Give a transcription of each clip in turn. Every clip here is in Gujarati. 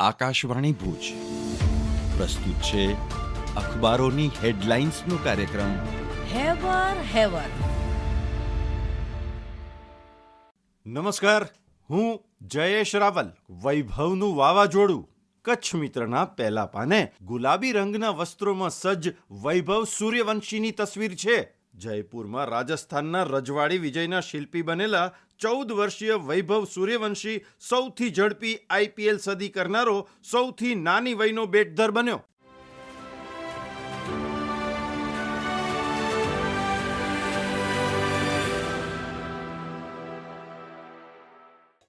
આકાશવાણી ભુજ પ્રસ્તુત છે અખબારોની હેડલાઇન્સનો કાર્યક્રમ હેવર. નમસ્કાર, હું જયેશ રાવલ. વૈભવનું વાવાઝોડું. કચ્છ મિત્રના પહેલા પાને ગુલાબી રંગના વસ્ત્રોમાં સજ્જ વૈભવ સૂર્યવંશીની તસવીર છે. જયપુરમાં રાજસ્થાનના રજવાડી વિજયના શિલ્પી બનેલા 14 વર્ષીય વૈભવ સૂર્યવંશી સૌથી ઝડપી આઈપીએલ સદી કરનારો સૌથી નાની વયનો બેટધર બન્યો.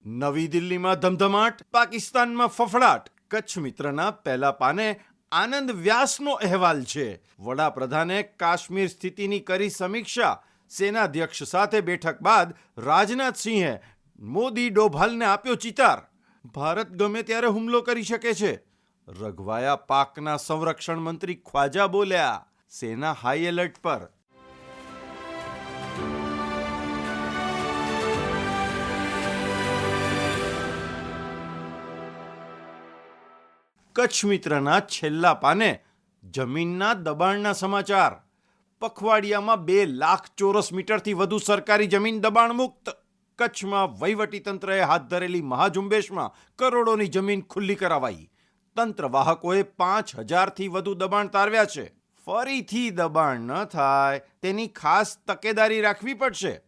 નવી દિલ્હીમાં ધમધમાટ, પાકિસ્તાનમાં ફફડાટ. કચ્છ મિત્રના પહેલા પાને આનંદ વ્યાસનો અહેવાલ છે. વડાપ્રધાને કાશ્મીર સ્થિતિની કરી સમીક્ષા. સેનાધ્યક્ષ સાથે બેઠક બાદ રાજનાથસિંહે મોદી ડોભાલને આપ્યો ચિતાર. ભારત ગમે ત્યારે હુમલો કરી શકે છે. રઘવાયા પાકના સંરક્ષણ મંત્રી ખ્વાજા બોલ્યા. સેના હાઈ એલર્ટ પર. કચ્છ મિત્રના છેલ્લા પાને જમીનના દબાણના સમાચાર. પખવાડિયામાં 2 લાખ ચોરસ મીટરથી વધુ સરકારી જમીન દબાણ મુક્ત. કચ્છમાં વહીવટીતંત્રએ હાથ ધરેલી મહાઝુંબેશમાં કરોડોની જમીન ખુલ્લી કરાવાઈ. તંત્રવાહકોએ 5,000થી વધુ દબાણ તારવ્યા છે. ફરીથી દબાણ ન થાય તેની ખાસ તકેદારી રાખવી પડશે.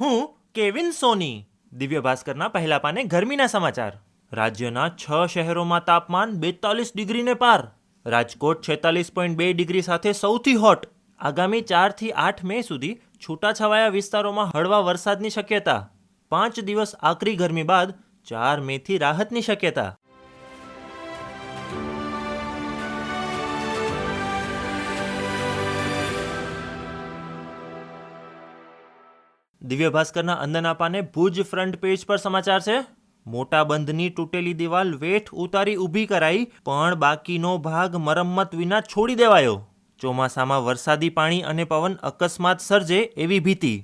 હું કેવિન સોની. દિવ્ય ભાસ્કરના પહેલા પાને ગરમીના સમાચાર. રાજ્યના 6 શહેરોમાં તાપમાન 42 ડિગ્રીને પાર. રાજકોટ 46.2 ડિગ્રી સાથે સૌથી હોટ. આગામી 4થી 8 મે સુધી છૂટાછવાયા વિસ્તારોમાં હળવા વરસાદની શક્યતા. 5 દિવસ આકરી ગરમી બાદ 4 મેથી રાહતની શક્યતા. દિવ્ય ભાસ્કરના અંદરના પાને ભુજ ફ્રન્ટ પેજ પર સમાચાર છે. મોટા બંધની તૂટેલી દિવાલ વેઠ ઉતારી ઊભી કરાઈ, પણ બાકીનો ભાગ મરમ્મત વિના છોડી દેવાયો. ચોમાસામાં વરસાદી પાણી અને પવન અકસ્માત સર્જે એવી ભીતિ.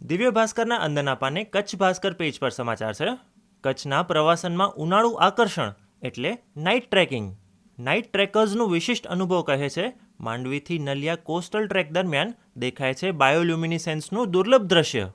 દિવ્ય ભાસ્કરના અંદરના પાને કચ્છ ભાસ્કર પેજ પર સમાચાર છે. કચ્છના પ્રવાસનમાં ઉનાળુ આકર્ષણ એટલે નાઇટ ટ્રેકિંગ. નાઇટ ટ્રેકર્સનું વિશિષ્ટ અનુભવ કહે છે, માંડવીથી નલિયા કોસ્ટલ ટ્રેક દરમિયાન દેખાય છે બાયોલ્યુમિનિસેન્સનું દુર્લભ દ્રશ્ય.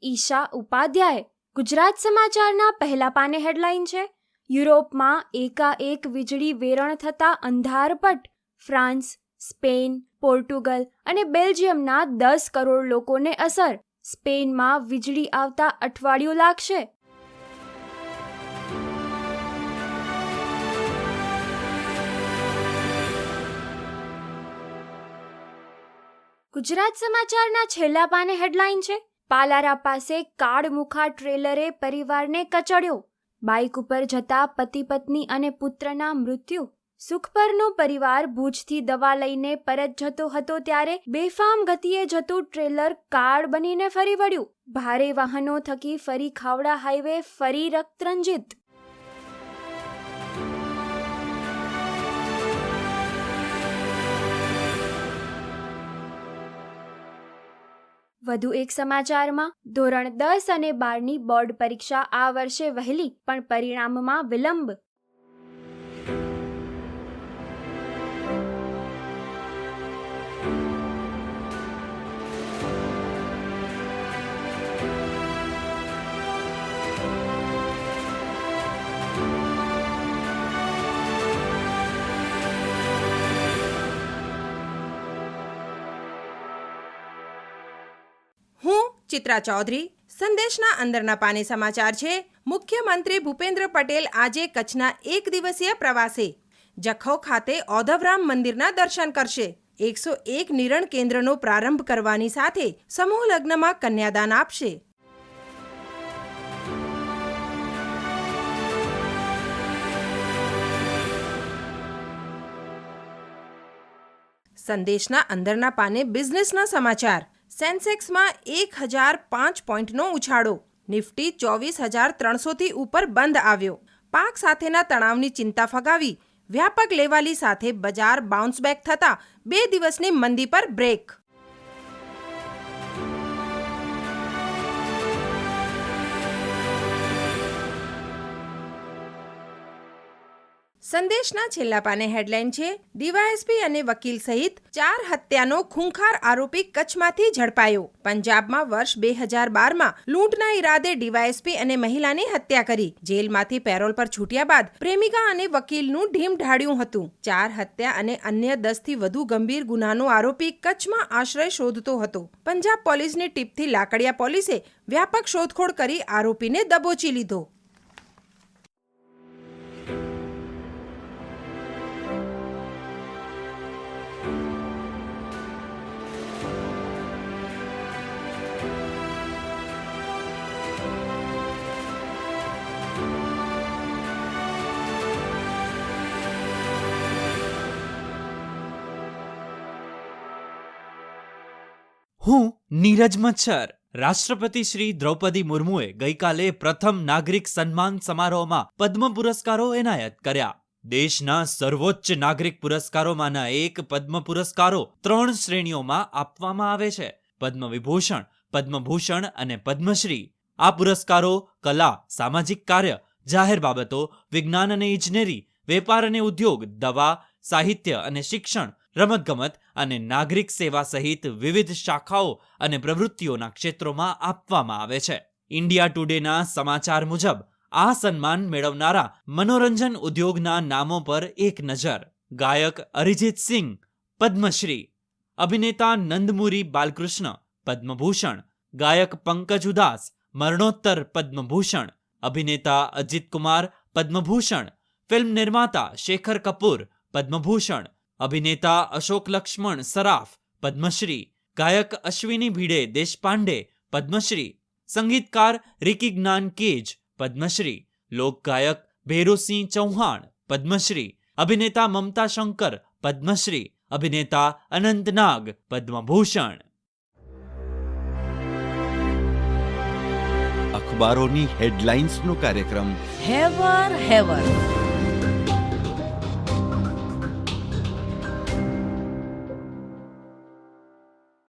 ઈશા ઉપાધ્યાય. ગુજરાત સમાચારના પહેલા પાને હેડલાઇન છે, યુરોપમાં એકાએક વીજળી વેરણ થતા અંધારપટ. ફ્રાન્સ, સ્પેન, પોર્ટુગલ અને બેલ્જિયમના 10 કરોડ લોકોને અસર. સ્પેનમાં વીજળી આવતા અઠવાડિયું લાગશે. ગુજરાત સમાચારના છેલ્લા પાને હેડલાઇન છે, પાલારા પાસે કાળમુખા ટ્રેલરે પરિવારને કચડ્યો. બાઇક ઉપર જતા પતિ પત્ની અને પુત્રના મૃત્યુ. સુખપરનો પરિવાર ભુજથી દવા લઈને પરત જતો હતો ત્યારે બેફામ ગતિએ જતું ટ્રેલર કાળ બનીને ફરી વળ્યું. ભારે વાહનો થકી ફરી ખાવડા હાઈવે ફરી રક્તરંજિત. વધુ એક સમાચારમાં, ધોરણ 10 અને 12ની બોર્ડ પરીક્ષા આ વર્ષે વહેલી, પણ પરિણામમાં વિલંબ. ચિત્રા ચૌધરી. સંદેશના અંદરના પાને સમાચાર છે. મુખ્યમંત્રી ભૂપેન્દ્ર પટેલ આજે કચ્છના 1 દિવસીય પ્રવાસે જખૌ ખાતે ઓધવરામ મંદિરના દર્શન કરશે. 101 નિરણ કેન્દ્રનો પ્રારંભ કરવાની સાથે સમૂહ લગ્નમાં કન્યાદાન આપશે. સંદેશના અંદરના પાને બિઝનેસના સમાચાર. સેન્સેક્સમાં 1005 પોઈન્ટનો ઉછાળો. નિફ્ટી 24,300થી ઉપર બંધ આવ્યો. પાક સાથેના તણાવની ચિંતા ફગાવી વ્યાપક લેવાલી સાથે બજાર બાઉન્સ બેક થતાં 2 દિવસની મંદી પર બ્રેક. સંદેશના છેલ્લા પાને હેડલાઇન છે. ડીવાયએસપી અને વકીલ સહિત 4 હત્યાનો ખૂંખાર આરોપી કચ્છમાંથી ઝડપાયો. પંજાબમાં વર્ષ 2012માં લૂંટના ઈરાદે ડીવાયએસપી અને મહિલાની હત્યા કરી. જેલમાંથી પેરોલ પર છૂટ્યા બાદ પ્રેમિકા અને વકીલનું ઢીમ ઢાળ્યું હતું. 4 હત્યા અને અન્ય 10થી વધુ ગંભીર ગુનાનો આરોપી કચ્છમાં આશ્રય શોધતો હતો. પંજાબ પોલીસની ટીપથી લાકડિયા પોલીસે વ્યાપક શોધખોળ કરી આરોપીને દબોચી લીધો. હું નીરજ મચ્છર. રાષ્ટ્રપતિ શ્રી દ્રૌપદી મુર્મુએ ગઈકાલે પ્રથમ નાગરિક સન્માન સમારોહમાં પદ્મ પુરસ્કારો એનાયત કર્યા. દેશના સર્વોચ્ચ નાગરિક પુરસ્કારોમાંના એક પદ્મ પુરસ્કારો 3 શ્રેણીઓમાં આપવામાં આવે છે: પદ્મ વિભૂષણ, પદ્મભૂષણ અને પદ્મશ્રી. આ પુરસ્કારો કલા, સામાજિક કાર્ય, જાહેર બાબતો, વિજ્ઞાન અને ઇજનેરી, વેપાર અને ઉદ્યોગ, દવા, સાહિત્ય અને શિક્ષણ, રમતગમત અને નાગરિક સેવા સહિત વિવિધ શાખાઓ અને પ્રવૃત્તિઓના ક્ષેત્રોમાં આપવામાં આવે છે. ઇન્ડિયા ટુડેના સમાચાર મુજબ આ સન્માન મેળવનારા મનોરંજન ઉદ્યોગના નામો પર એક નજર. ગાયક અરિજીત સિંહ, પદ્મશ્રી. અભિનેતા નંદમુરી બાલકૃષ્ણ, પદ્મભૂષણ. ગાયક પંકજ ઉદાસ, મરણોત્તર પદ્મભૂષણ. અભિનેતા અજીત કુમાર, પદ્મભૂષણ. ફિલ્મ નિર્માતા શેખર કપૂર, પદ્મભૂષણ. અભિનેતા અશોક લક્ષ્મણ સરાફ, પદ્મશ્રી. ગાયક અશ્વિની ભીડે દેશપાંડે, પદ્મશ્રી. સંગીતકાર રિકી જ્ઞાન કેજ, પદ્મશ્રી. લોકગાયક ભેરુસિંહ ચૌહાણ, પદ્મશ્રી. અભિનેતા મમતા શંકર, પદ્મશ્રી. અભિનેતા અનંત નાગ, પદ્મભૂષણ. અખબારોની હેડલાઇન્સનો કાર્યક્રમ હેવર હેવર